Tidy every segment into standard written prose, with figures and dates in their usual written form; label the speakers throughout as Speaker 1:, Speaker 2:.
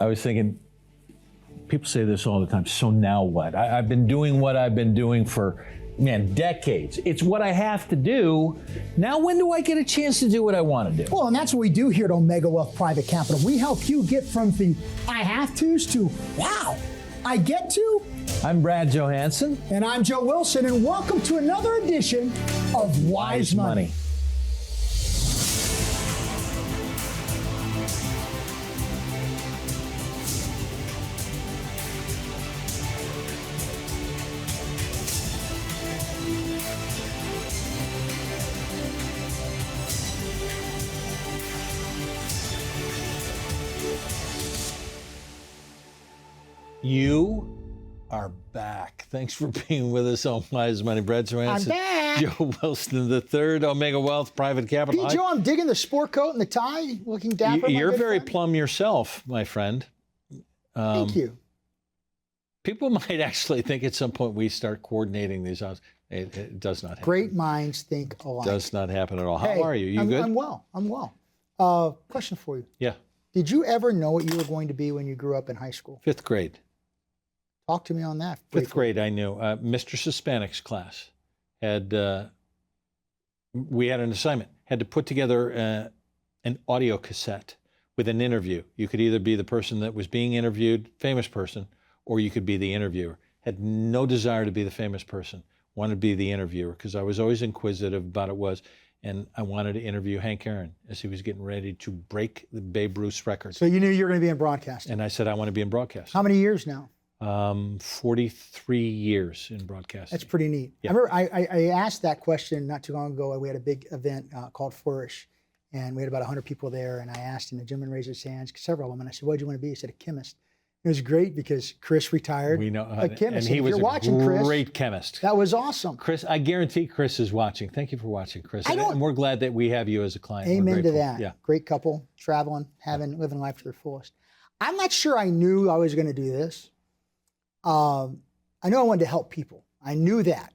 Speaker 1: I was thinking, people say this all the time, so now what? I've been doing what I've been doing for, man, decades. It's what I have to do. Now, when do I get a chance to do what I want to do?
Speaker 2: Well, and that's what we do here at Omega Wealth Private Capital. We help you get from the I have to's to, wow, I get to.
Speaker 1: I'm Brad Johansson.
Speaker 2: And I'm Joe Wilson, and welcome to another edition of Wise Money.
Speaker 1: You are back. Thanks for being with us on Wise Money. Brad Johansson.
Speaker 2: I'm back.
Speaker 1: Joe Wilson III, Omega Wealth Private Capital.
Speaker 2: Hey, Joe, I'm digging the sport coat and the tie, looking dapper.
Speaker 1: You're very plum yourself, my friend.
Speaker 2: Thank you.
Speaker 1: People might actually think at some point we start coordinating these. It does not happen.
Speaker 2: Great minds think alike.
Speaker 1: Does not happen at all. How are you? You good?
Speaker 2: I'm well. I'm well. Question for you.
Speaker 1: Yeah.
Speaker 2: Did you ever know what you were going to be when you grew up in high school?
Speaker 1: 5th grade.
Speaker 2: Talk to me on that.
Speaker 1: 5th grade, I knew. Mistress Hispanics class had, we had an assignment, had to put together an audio cassette with an interview. You could either be the person that was being interviewed, famous person, or you could be the interviewer. Had no desire to be the famous person, wanted to be the interviewer because I was always inquisitive about it and I wanted to interview Hank Aaron as he was getting ready to break the Babe Ruth record.
Speaker 2: So you knew you were going to be in broadcasting?
Speaker 1: And I said, I want to be in broadcasting.
Speaker 2: How many years now?
Speaker 1: 43 years in broadcasting.
Speaker 2: That's pretty neat.
Speaker 1: Yeah.
Speaker 2: I remember I asked that question not too long ago. We had a big event called Flourish, and we had about 100 people there, and I asked, and the gentleman raised his hands, several of them, and I said, what did you want to be? He said, a chemist. It was great because Chris retired.
Speaker 1: We know,
Speaker 2: a chemist.
Speaker 1: And he was a great chemist.
Speaker 2: That was awesome.
Speaker 1: Chris, I guarantee Chris is watching. Thank you for watching, Chris. And we're glad that we have you as a client.
Speaker 2: Amen to that.
Speaker 1: Yeah.
Speaker 2: Great couple, traveling, living life to their fullest. I'm not sure I knew I was going to do this. I knew I wanted to help people. I knew that.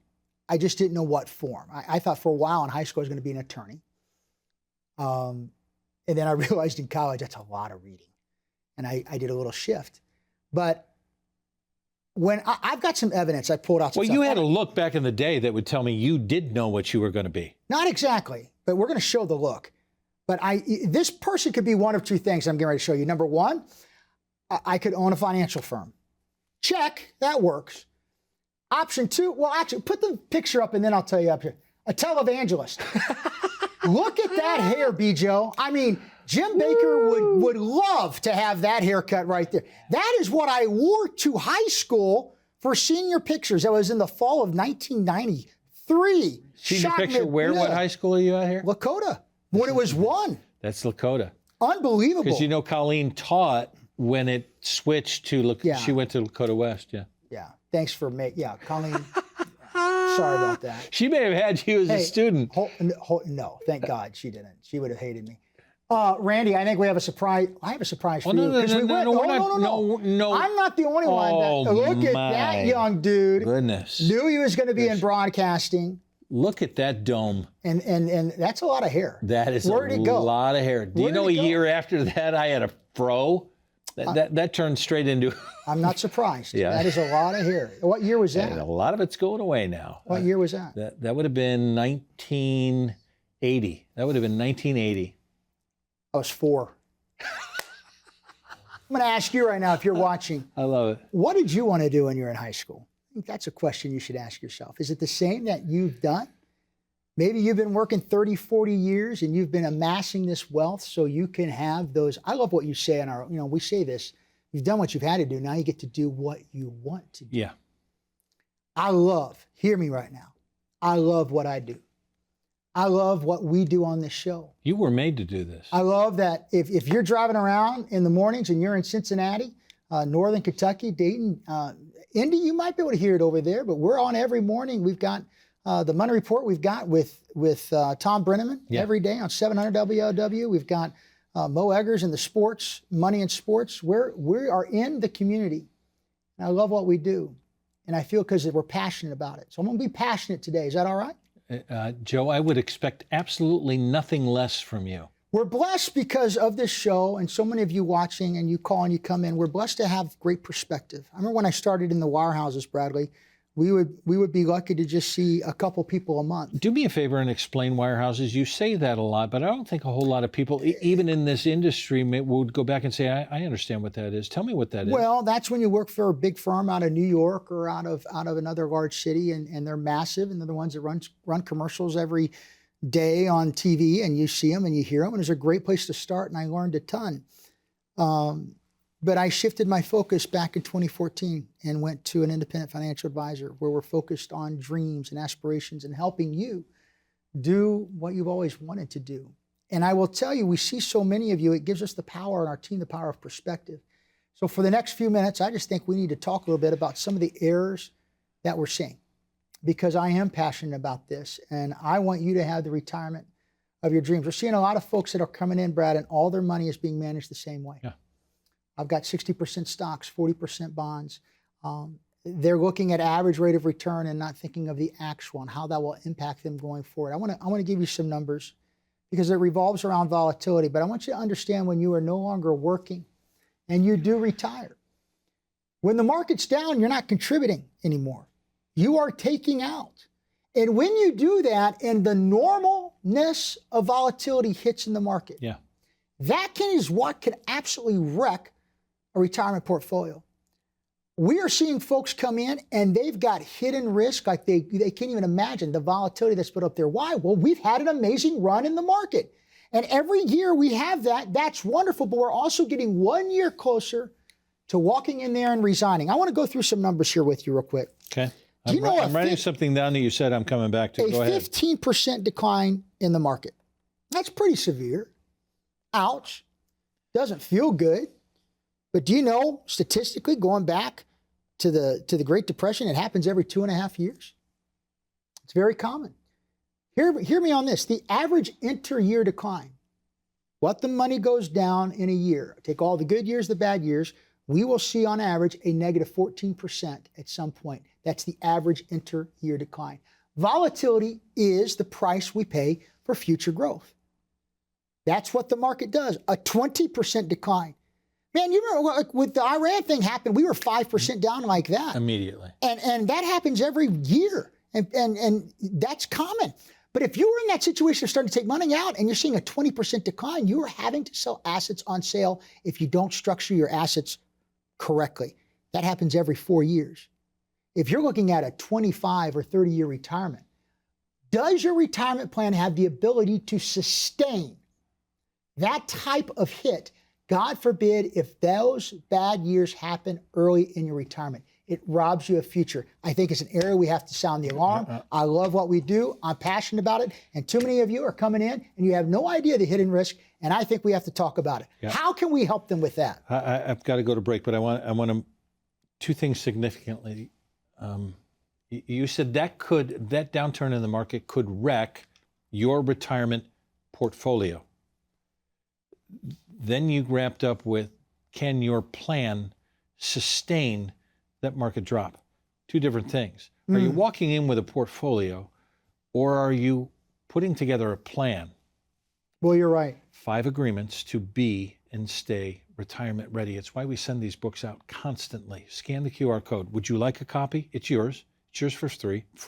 Speaker 2: I just didn't know what form. I thought for a while in high school I was going to be an attorney. And then I realized in college that's a lot of reading. And I did a little shift. But when I've got some evidence, I pulled out some stuff.
Speaker 1: You had a look back in the day that would tell me you did know what you were going to be.
Speaker 2: Not exactly, but we're going to show the look. But this person could be one of two things I'm getting ready to show you. Number one, I could own a financial firm. Check, that works. Option two, well, actually, put the picture up and then I'll tell you up here. A televangelist. Look at that hair, Joe. I mean, Jim Baker would love to have that haircut right there. That is what I wore to high school for senior pictures. That was in the fall of 1993.
Speaker 1: Senior picture where? What high school are you at here?
Speaker 2: Lakota, when it was one.
Speaker 1: That's Lakota.
Speaker 2: Unbelievable.
Speaker 1: Because you know Colleen taught when it switched to, she went to Lakota West, yeah.
Speaker 2: Yeah, thanks for Colleen. Sorry about that.
Speaker 1: She may have had you as a student.
Speaker 2: No, thank God she didn't. She would have hated me. Randy, I think we have a surprise. I have a surprise for you. No. I'm not the only one. Look at that young dude.
Speaker 1: Goodness.
Speaker 2: Knew he was going to be in broadcasting.
Speaker 1: Look at that dome.
Speaker 2: And that's a lot of hair.
Speaker 1: That is a lot of hair. Do you know a year after that I had a fro? That turned straight into...
Speaker 2: I'm not surprised. Yeah. That is a lot of hair. What year was that?
Speaker 1: And a lot of it's going away now.
Speaker 2: What year was that?
Speaker 1: That would have been 1980. That would have been 1980.
Speaker 2: I was 4. I'm going to ask you right now, if you're watching.
Speaker 1: I love it.
Speaker 2: What did you want to do when you were in high school? I think that's a question you should ask yourself. Is it the same that you've done? Maybe you've been working 30, 40 years and you've been amassing this wealth so you can have those. I love what you say in our, we say this, you've done what you've had to do. Now you get to do what you want to do.
Speaker 1: Yeah.
Speaker 2: Hear me right now. I love what I do. I love what we do on this show.
Speaker 1: You were made to do this.
Speaker 2: I love that if you're driving around in the mornings and you're in Cincinnati, Northern Kentucky, Dayton, Indy, you might be able to hear it over there, but we're on every morning. We've got the Money Report we've got with Tom Brenneman every day on 700 WLW. We've got Mo Eggers and the sports, Money in Sports. We are in the community. And I love what we do. And I feel because we're passionate about it. So I'm going to be passionate today. Is that all right?
Speaker 1: Joe, I would expect absolutely nothing less from you.
Speaker 2: We're blessed because of this show and so many of you watching and you call and you come in. We're blessed to have great perspective. I remember when I started in the wirehouses, Bradley, we would be lucky to just see a couple people a month.
Speaker 1: Do me a favor and explain wirehouses. You say that a lot, but I don't think a whole lot of people, even in this industry, would go back and say, I understand what that is. Tell me what that is.
Speaker 2: Well, that's when you work for a big firm out of New York or out of another large city, and they're massive, and they're the ones that run commercials every day on TV, and you see them and you hear them, and it's a great place to start, and I learned a ton. But I shifted my focus back in 2014 and went to an independent financial advisor where we're focused on dreams and aspirations and helping you do what you've always wanted to do. And I will tell you, we see so many of you, it gives us the power in our team, the power of perspective. So for the next few minutes, I just think we need to talk a little bit about some of the errors that we're seeing, because I am passionate about this and I want you to have the retirement of your dreams. We're seeing a lot of folks that are coming in, Brad, and all their money is being managed the same way.
Speaker 1: Yeah.
Speaker 2: I've got 60% stocks, 40% bonds. They're looking at average rate of return and not thinking of the actual and how that will impact them going forward. I want to give you some numbers because it revolves around volatility, but I want you to understand when you are no longer working and you do retire. When the market's down, you're not contributing anymore. You are taking out. And when you do that and the normalness of volatility hits in the market, that is what can absolutely wreck a retirement portfolio. We are seeing folks come in and they've got hidden risk like they can't even imagine the volatility that's put up there. Why? Well, we've had an amazing run in the market. And every year we have that. That's wonderful, but we're also getting 1 year closer to walking in there and resigning. I want to go through some numbers here with you real quick.
Speaker 1: Okay. I'm writing something down that you said I'm coming back to. Go ahead. 15%
Speaker 2: decline in the market. That's pretty severe. Ouch. Doesn't feel good. But do you know, statistically, going back to the Great Depression, it happens every 2.5 years. It's very common. Hear me on this. The average inter-year decline, what the money goes down in a year, take all the good years, the bad years, we will see on average a negative 14% at some point. That's the average inter-year decline. Volatility is the price we pay for future growth. That's what the market does, a 20% decline. Man, you remember like with the Iran thing happened, we were 5% down like that.
Speaker 1: Immediately.
Speaker 2: And that happens every year, and that's common. But if you were in that situation of starting to take money out and you're seeing a 20% decline, you are having to sell assets on sale if you don't structure your assets correctly. That happens every 4 years. If you're looking at a 25 or 30-year retirement, does your retirement plan have the ability to sustain that type of hit? God forbid if those bad years happen early in your retirement. It robs you of future. I think it's an area we have to sound the alarm. I love what we do. I'm passionate about it. And too many of you are coming in and you have no idea the hidden risk. And I think we have to talk about it. Yeah. How can we help them with that?
Speaker 1: I've got to go to break, but I want to, two things significantly. You said that downturn in the market could wreck your retirement portfolio. Then you wrapped up with, can your plan sustain that market drop? Two different things. Are you walking in with a portfolio, or are you putting together a plan?
Speaker 2: Well, you're right.
Speaker 1: 5 agreements to be and stay retirement ready. It's why we send these books out constantly. Scan the QR code. Would you like a copy? It's yours. It's yours for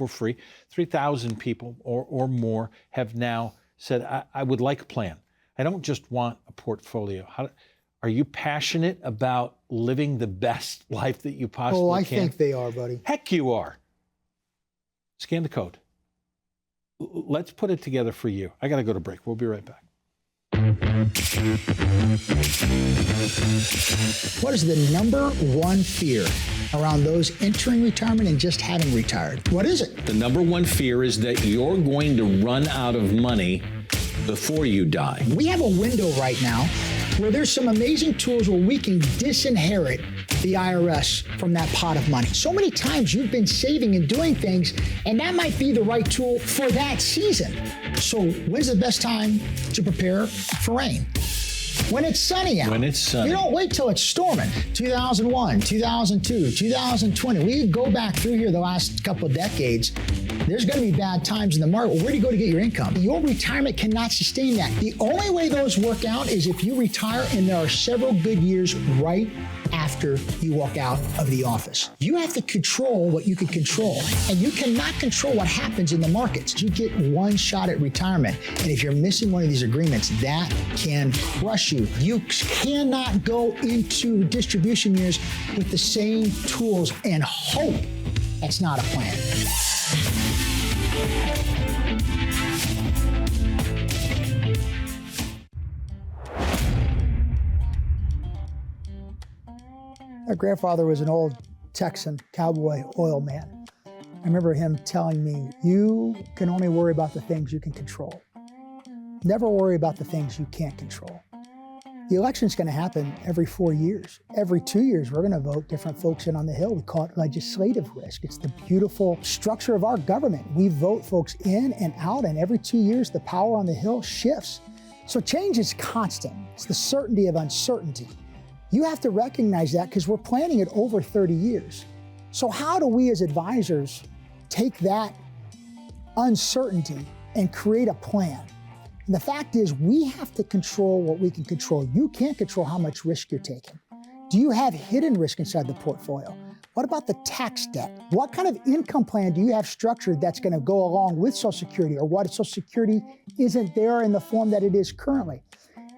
Speaker 1: free. 3,000 people or more have now said, I would like a plan. I don't just want a portfolio. Are you passionate about living the best life that you possibly can?
Speaker 2: Oh, I think they are, buddy.
Speaker 1: Heck, you are. Scan the code. Let's put it together for you. I got to go to break. We'll be right back.
Speaker 2: What is the number one fear around those entering retirement and just having retired? What is it?
Speaker 1: The number one fear is that you're going to run out of money before you die.
Speaker 2: We have a window right now where there's some amazing tools where we can disinherit the IRS from that pot of money. So many times you've been saving and doing things, and that might be the right tool for that season. So when's the best time to prepare for rain? When it's sunny out.
Speaker 1: When it's sunny.
Speaker 2: You don't wait till it's storming. 2001, 2002, 2020. We could go back through here the last couple of decades. There's going to be bad times in the market. Well, where do you go to get your income? Your retirement cannot sustain that. The only way those work out is if you retire and there are several good years right after you walk out of the office. You have to control what you can control, and you cannot control what happens in the markets. You get one shot at retirement, and if you're missing one of these agreements, that can crush you. You cannot go into distribution years with the same tools and hope. That's not a plan. My grandfather was an old Texan cowboy oil man. I remember him telling me, you can only worry about the things you can control. Never worry about the things you can't control. The election's going to happen every 4 years. Every 2 years, we're going to vote different folks in on the Hill. We call it legislative risk. It's the beautiful structure of our government. We vote folks in and out, and every 2 years, the power on the Hill shifts. So change is constant. It's the certainty of uncertainty. You have to recognize that because we're planning it over 30 years. So how do we as advisors take that uncertainty and create a plan? And the fact is, we have to control what we can control. You can't control how much risk you're taking. Do you have hidden risk inside the portfolio? What about the tax debt? What kind of income plan do you have structured that's going to go along with Social Security, or what if Social Security isn't there in the form that it is currently?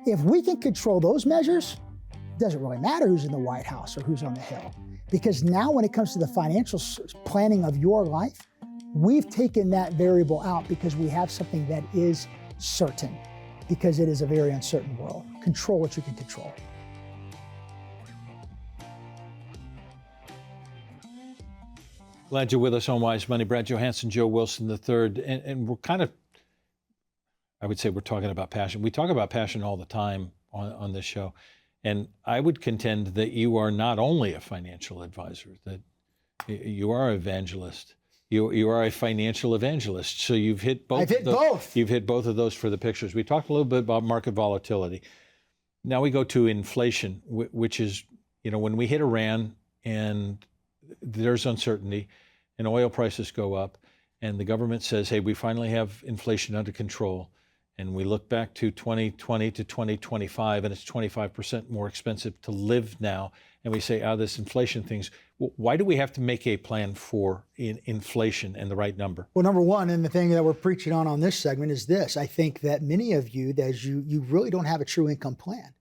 Speaker 2: If we can control those measures, it doesn't really matter who's in the White House or who's on the Hill. Because now when it comes to the financial planning of your life, we've taken that variable out because we have something that is certain, because it is a very uncertain world. Control what you can control.
Speaker 1: Glad you're with us on Wise Money. Brad Johansson, Joe Wilson III, and we're kind of, I would say we're talking about passion. We talk about passion all the time on this show. And I would contend that you are not only a financial advisor, that you are an evangelist. You are a financial evangelist. So you've hit both.
Speaker 2: I've hit both.
Speaker 1: You've hit both of those for the pictures. We talked a little bit about market volatility. Now we go to inflation, which is, when we hit Iran and there's uncertainty and oil prices go up and the government says, hey, we finally have inflation under control. And we look back to 2020 to 2025, and it's 25% more expensive to live now. And we say, this inflation things, why do we have to make a plan for inflation and the right number?
Speaker 2: Well, number one, and the thing that we're preaching on this segment is this. I think that many of you, as you really don't have a true income plan.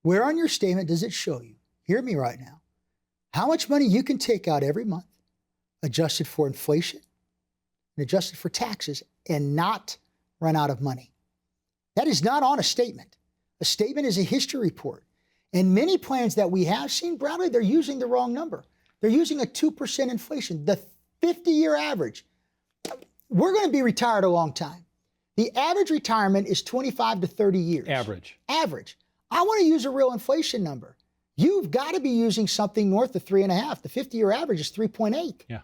Speaker 2: Where on your statement does it show you, hear me right now, how much money you can take out every month, adjusted for inflation and adjusted for taxes, and not run out of money? That is not on a statement. A statement is a history report. And many plans that we have seen, Bradley, they're using the wrong number. They're using a 2% inflation, the 50-year average. We're going to be retired a long time. The average retirement is 25 to 30 years.
Speaker 1: Average.
Speaker 2: I want to use a real inflation number. You've got to be using something north of 3.5. The 50-year average is 3.8.
Speaker 1: Yeah.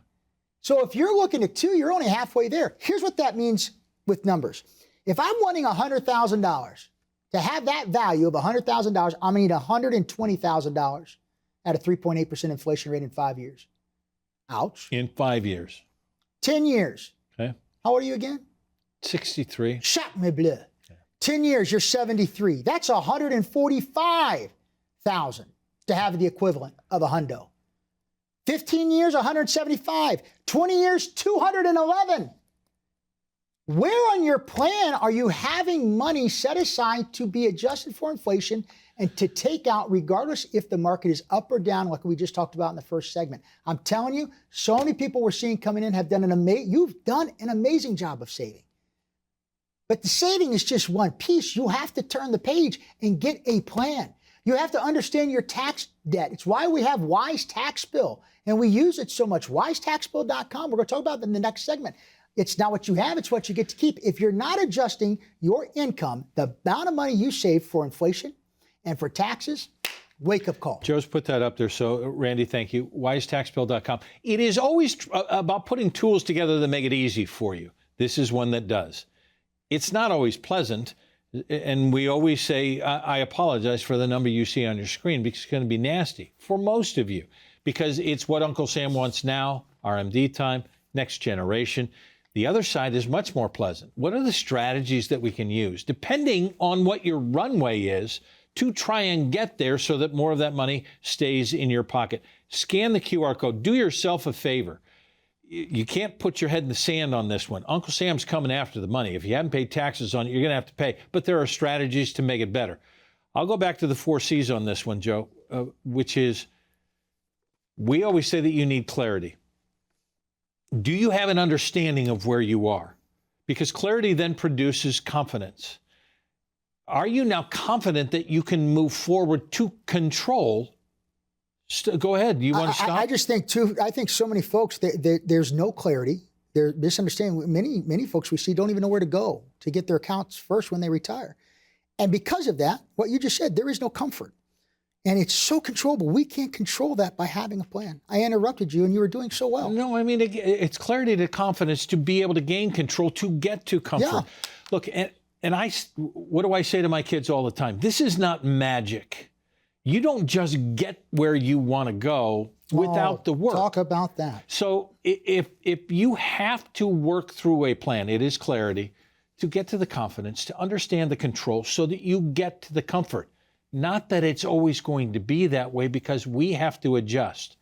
Speaker 1: So
Speaker 2: if you're looking at 2, you're only halfway there. Here's what that means with numbers. If I'm wanting $100,000, to have that value of $100,000, I'm going to need $120,000 at a 3.8% inflation rate in 5 years. Ouch.
Speaker 1: In 5 years.
Speaker 2: 10 years.
Speaker 1: Okay.
Speaker 2: How old are you again?
Speaker 1: 63.
Speaker 2: Chat me bleu. Okay. 10 years, you're 73. That's $145,000 to have the equivalent of a hundo. 15 years, 175. 20 years, 211. Where on your plan are you having money set aside to be adjusted for inflation and to take out regardless if the market is up or down, like we just talked about in the first segment? I'm telling you, so many people we're seeing coming in have done you've done an amazing job of saving. But the saving is just one piece. You have to turn the page and get a plan. You have to understand your tax debt. It's why we have Wise Tax Bill, and we use it so much. WiseTaxBill.com. We're going to talk about that in the next segment. It's not what you have, it's what you get to keep. If you're not adjusting your income, the amount of money you save for inflation and for taxes, wake up call.
Speaker 1: Joe's put that up there. So, Randy, thank you. WiseTaxBill.com. It is always about putting tools together that make it easy for you. This is one that does. It's not always pleasant. And we always say, I apologize for the number you see on your screen because it's going to be nasty for most of you because it's what Uncle Sam wants now, RMD time, next generation. The other side is much more pleasant. What are the strategies that we can use, depending on what your runway is, to try and get there so that more of that money stays in your pocket? Scan the QR code. Do yourself a favor. You can't put your head in the sand on this one. Uncle Sam's coming after the money. If you haven't paid taxes on it, you're going to have to pay. But there are strategies to make it better. I'll go back to the 4 C's on this one, Joe, which is, we always say that you need clarity. Do you have an understanding of where you are? Because clarity then produces confidence. Are you now confident that you can move forward to control? Go ahead. You want to stop?
Speaker 2: I just think, too, I think so many folks, there's no clarity. They're misunderstanding. Many folks we see don't even know where to go to get their accounts first when they retire. And because of that, what you just said, there is no comfort. And it's so controllable. We can't control that by having a plan. I interrupted you, and you were doing so well.
Speaker 1: No, I mean, it's clarity to confidence to be able to gain control, to get to comfort.
Speaker 2: Yeah.
Speaker 1: Look, what do I say to my kids all the time? This is not magic. You don't just get where you want to go without the work.
Speaker 2: Talk about that.
Speaker 1: So if you have to work through a plan, it is clarity to get to the confidence, to understand the control so that you get to the comfort. Not that it's always going to be that way, because we have to adjust.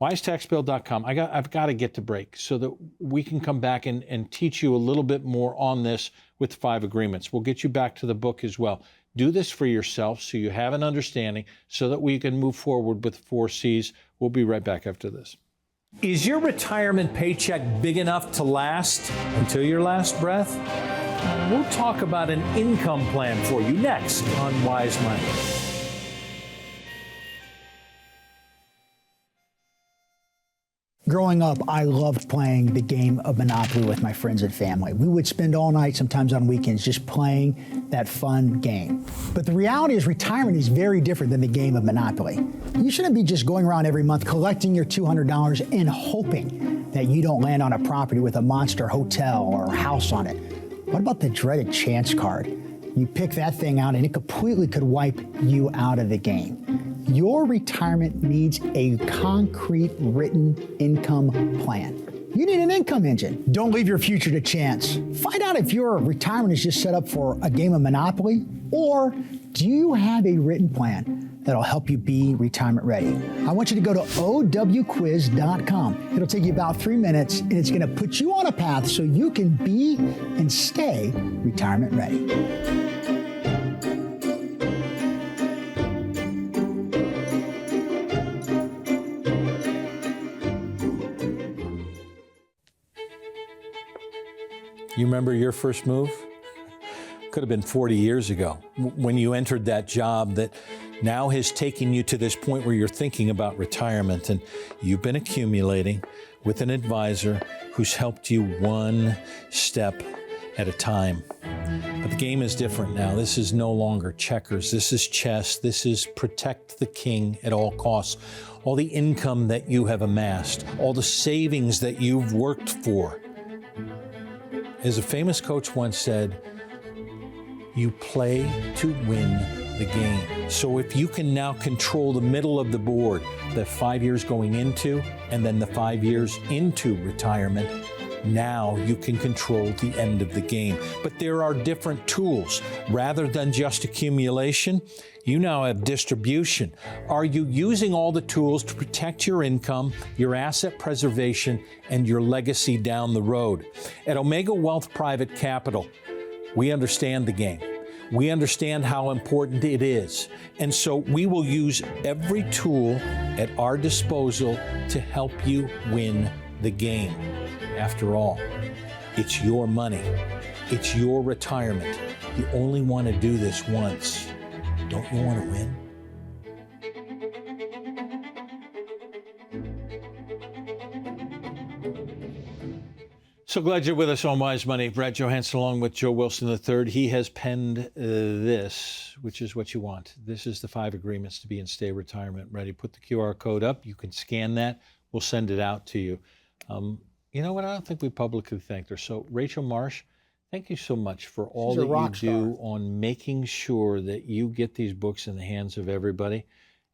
Speaker 1: WiseTaxBill.com. I've got to get to break so that we can come back and teach you a little bit more on this with 5 agreements. We'll get you back to the book as well. Do this for yourself so you have an understanding so that we can move forward with 4 C's. We'll be right back after this. Is your retirement paycheck big enough to last until your last breath? We'll talk about an income plan for you next on Wise Money.
Speaker 2: Growing up, I loved playing the game of Monopoly with my friends and family. We would spend all night, sometimes on weekends, just playing that fun game. But the reality is retirement is very different than the game of Monopoly. You shouldn't be just going around every month collecting your $200 and hoping that you don't land on a property with a monster hotel or house on it. What about the dreaded chance card? You pick that thing out and it completely could wipe you out of the game. Your retirement needs a concrete written income plan. You need an income engine. Don't leave your future to chance. Find out if your retirement is just set up for a game of Monopoly, or do you have a written plan that'll help you be retirement ready? I want you to go to owquiz.com. It'll take you about 3 minutes, and it's going to put you on a path so you can be and stay retirement ready.
Speaker 1: You remember your first move? Could have been 40 years ago when you entered that job that now has taken you to this point where you're thinking about retirement, and you've been accumulating with an advisor who's helped you one step at a time. But the game is different now. This is no longer checkers. This is chess. This is protect the king at all costs. All the income that you have amassed, all the savings that you've worked for. As a famous coach once said, you play to win the game. So if you can now control the middle of the board, the 5 years going into, and then the 5 years into retirement, now you can control the end of the game. But there are different tools. Rather than just accumulation, you now have distribution. Are you using all the tools to protect your income, your asset preservation, and your legacy down the road? At Omega Wealth Private Capital, we understand the game. We understand how important it is. And so we will use every tool at our disposal to help you win the game. After all, it's your money. It's your retirement. You only want to do this once. Don't you want to win? So glad you're with us on Wise Money. Brad Johansson along with Joe Wilson III. He has penned this, which is what you want. This is the 5 agreements to be and stay retirement ready. Put the QR code up. You can scan that. We'll send it out to you. You know what? I don't think we publicly thanked her. So Rachel Marsh, thank you so much for all that you do on making sure that you get these books in the hands of everybody.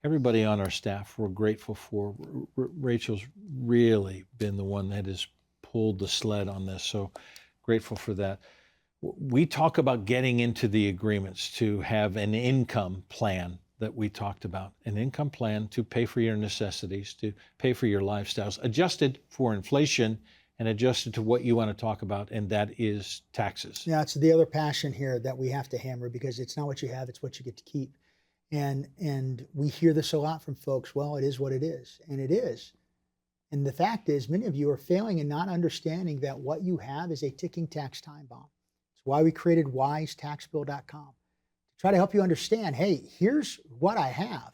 Speaker 1: Everybody on our staff, we're grateful for. Rachel's really been the one that has pulled the sled on this. So grateful for that. We talk about getting into the agreements to have an income plan that we talked about, an income plan to pay for your necessities, to pay for your lifestyles, adjusted for inflation and adjusted to what you want to talk about, and that is taxes.
Speaker 2: Yeah, it's the other passion here that we have to hammer, because it's not what you have, it's what you get to keep. And we hear this a lot from folks. Well, it is what it is, and it is. And the fact is, many of you are failing in not understanding that what you have is a ticking tax time bomb. It's why we created 𝑦𝑠taxbill.com, to try to help you understand, hey, here's what I have.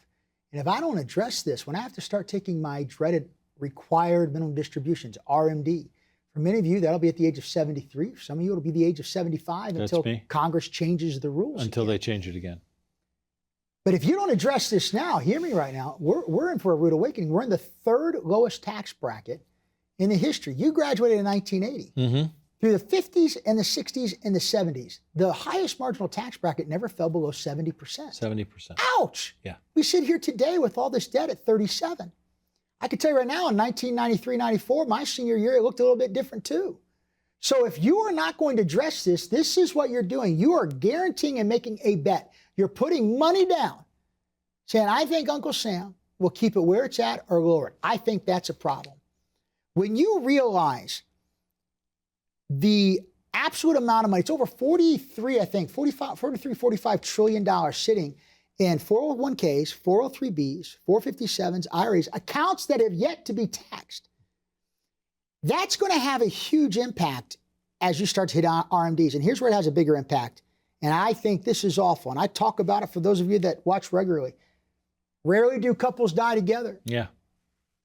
Speaker 2: And if I don't address this, when I have to start taking my dreaded required minimum distributions, RMD, for many of you, that'll be at the age of 73. For some of you, it'll be the age of 75 until Congress changes the rules.
Speaker 1: Until they change it again.
Speaker 2: But if you don't address this now, hear me right now, we're in for a rude awakening. We're in the third lowest tax bracket in the history. You graduated in 1980.
Speaker 1: Mm-hmm.
Speaker 2: Through the 50s and the 60s and the 70s, the highest marginal tax bracket never fell below 70%.
Speaker 1: 70%.
Speaker 2: Ouch!
Speaker 1: Yeah.
Speaker 2: We sit here today with all this debt at 37. I can tell you right now, in 1993, 94, my senior year, it looked a little bit different too. So if you are not going to address this, this is what you're doing. You are guaranteeing and making a bet. You're putting money down, saying, I think Uncle Sam will keep it where it's at or lower it. I think that's a problem. When you realize the absolute amount of money, it's over 43, I think, 45 trillion dollars sitting in 401ks, 403bs, 457s, IRAs, accounts that have yet to be taxed. That's going to have a huge impact as you start to hit RMDs. And here's where it has a bigger impact. And I think this is awful. And I talk about it for those of you that watch regularly. Rarely do couples die together.
Speaker 1: Yeah.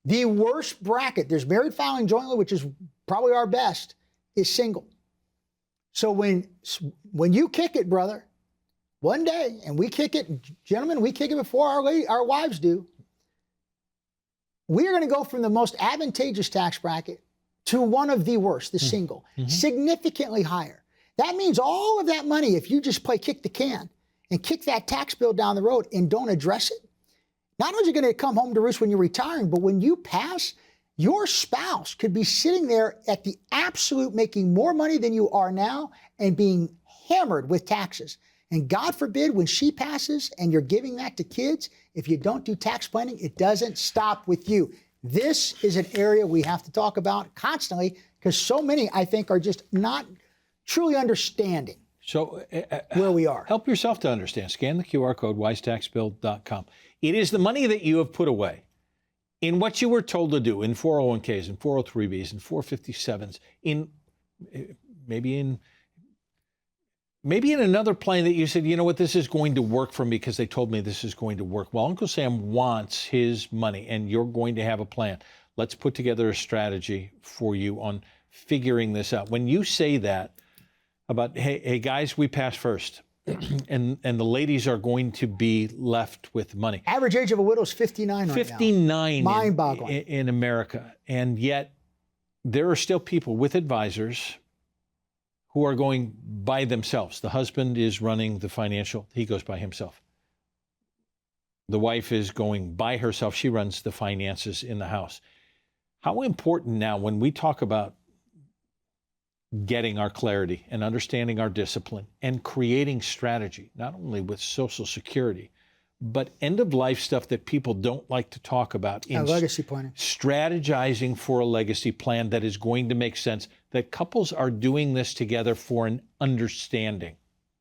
Speaker 2: The worst bracket, there's married filing jointly, which is probably our best, is single. So when you kick it, brother, one day, and we kick it, gentlemen, we kick it before our wives do, we are going to go from the most advantageous tax bracket to one of the worst, the single, significantly higher. That means all of that money, if you just play kick the can and kick that tax bill down the road and don't address it, not only is it going to come home to roost when you're retiring, but when you pass, your spouse could be sitting there at the absolute making more money than you are now and being hammered with taxes. And God forbid, when she passes and you're giving that to kids, if you don't do tax planning, it doesn't stop with you. This is an area we have to talk about constantly, because so many, I think, are just not truly understanding where we are.
Speaker 1: Help yourself to understand. Scan the QR code, 𝑦𝑠taxbill.com. It is the money that you have put away in what you were told to do in 401ks and 403bs and 457s, maybe in another plan that you said, you know what, this is going to work for me because they told me this is going to work. Well, Uncle Sam wants his money, and you're going to have a plan. Let's put together a strategy for you on figuring this out. When you say that about, hey guys, we pass first, and the ladies are going to be left with money.
Speaker 2: Average age of a widow is 59 right
Speaker 1: 59
Speaker 2: now. Mind-boggling.
Speaker 1: In America. And yet there are still people with advisors who are going by themselves. The husband is running the financial, he goes by himself. The wife is going by herself, she runs the finances in the house. How important now, when we talk about getting our clarity and understanding our discipline and creating strategy, not only with Social Security, but end-of-life stuff that people don't like to talk about.
Speaker 2: In legacy planning.
Speaker 1: Strategizing for a legacy plan that is going to make sense, that couples are doing this together for an understanding.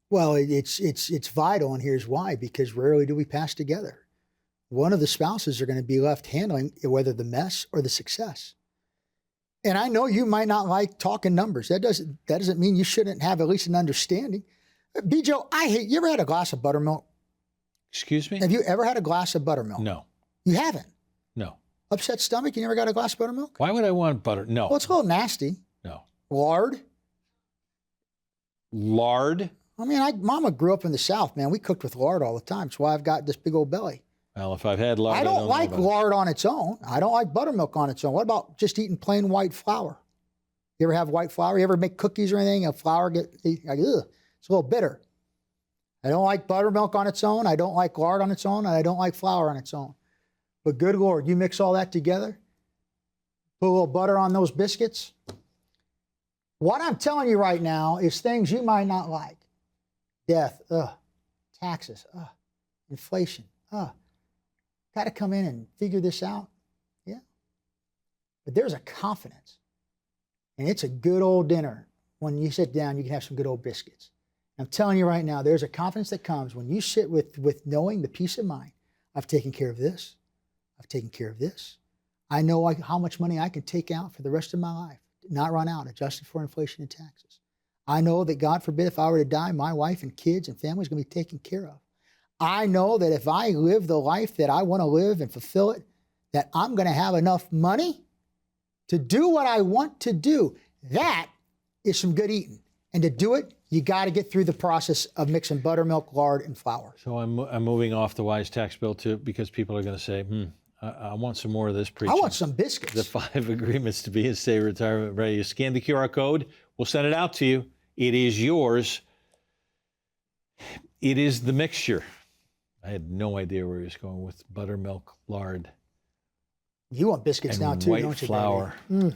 Speaker 2: Well, it's vital, and here's why, because rarely do we pass together. One of the spouses are going to be left handling whether the mess or the success. And I know you might not like talking numbers. That doesn't mean you shouldn't have at least an understanding. Joe, you ever had a glass of buttermilk?
Speaker 1: Excuse me?
Speaker 2: Have you ever had a glass of buttermilk?
Speaker 1: No.
Speaker 2: You haven't?
Speaker 1: No.
Speaker 2: Upset stomach? You never got a glass of buttermilk?
Speaker 1: Why would I want butter? No.
Speaker 2: Well, it's a little nasty.
Speaker 1: No.
Speaker 2: Lard?
Speaker 1: Lard?
Speaker 2: I mean, Mama grew up in the South, man. We cooked with lard all the time. That's why I've got this big old belly.
Speaker 1: Well, if I've had lard,
Speaker 2: I don't like lard on its own. I don't like buttermilk on its own. What about just eating plain white flour? You ever have white flour? You ever make cookies or anything? And flour it's a little bitter. I don't like buttermilk on its own. I don't like lard on its own. And I don't like flour on its own. But good Lord, you mix all that together, put a little butter on those biscuits, What I'm telling you right now is things you might not like. Death, taxes, inflation, got to come in and figure this out. Yeah. But there's a confidence, and it's a good old dinner. When you sit down, you can have some good old biscuits. I'm telling you right now, there's a confidence that comes when you sit with knowing the peace of mind. I've taken care of this. I've taken care of this. I know how much money I can take out for the rest of my life, not run out, adjusted for inflation and taxes. I know that, God forbid, if I were to die, my wife and kids and family is going to be taken care of. I know that if I live the life that I want to live and fulfill it, that I'm going to have enough money to do what I want to do. That is some good eating. And to do it, you got to get through the process of mixing buttermilk, lard, and flour.
Speaker 1: So I'm moving off the Wise Tax Bill too, because people are going to say, I want some more of this preaching.
Speaker 2: I want some biscuits.
Speaker 1: The 5 agreements to be and stay retirement ready. You scan the QR code, we'll send it out to you. It is yours. It is the mixture. I had no idea where he was going with buttermilk, lard.
Speaker 2: You want biscuits now too,
Speaker 1: white
Speaker 2: don't you,
Speaker 1: flour.
Speaker 2: Baby?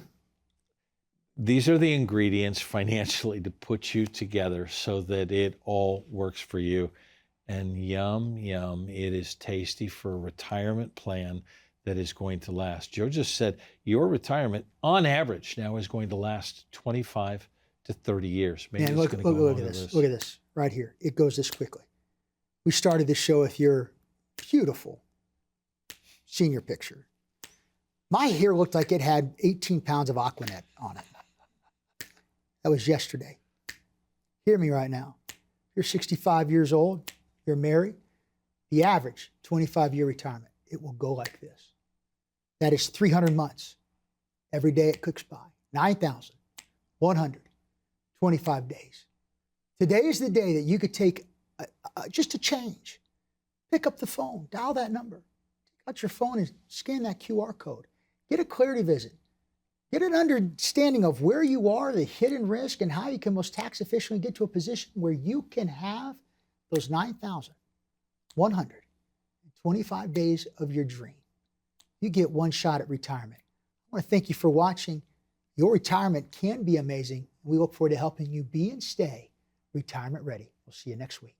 Speaker 1: These are the ingredients financially to put you together so that it all works for you. And yum, yum, it is tasty for a retirement plan that is going to last. Joe just said your retirement, on average, now is going to last 25 to 30 years. Maybe
Speaker 2: Man, look at this. Look at this right here. It goes this quickly. We started this show with your beautiful senior picture. My hair looked like it had 18 pounds of Aquanet on it. That was yesterday. Hear me right now. You're 65 years old. You're married. The average 25-year retirement, it will go like this. That is 300 months. Every day it cooks by. 9,125 days. Today is the day that you could take just a change. Pick up the phone. Dial that number. Take out your phone and scan that QR code. Get a clarity visit. Get an understanding of where you are, the hidden risk, and how you can most tax efficiently get to a position where you can have those 9,125 days of your dream. You get one shot at retirement. I want to thank you for watching. Your retirement can be amazing. We look forward to helping you be and stay retirement ready. We'll see you next week.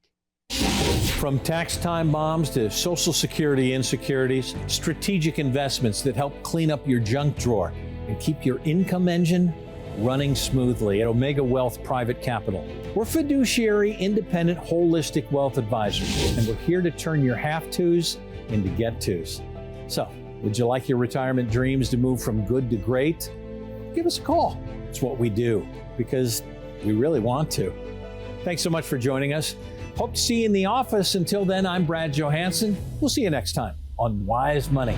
Speaker 1: From tax time bombs to Social Security insecurities, strategic investments that help clean up your junk drawer and keep your income engine running smoothly at Omega Wealth Private Capital. We're fiduciary, independent, holistic wealth advisors, and we're here to turn your have-tos into get-tos. So, would you like your retirement dreams to move from good to great? Give us a call. It's what we do because we really want to. Thanks so much for joining us. Hope to see you in the office. Until then, I'm Brad Johansson. We'll see you next time on Wise Money.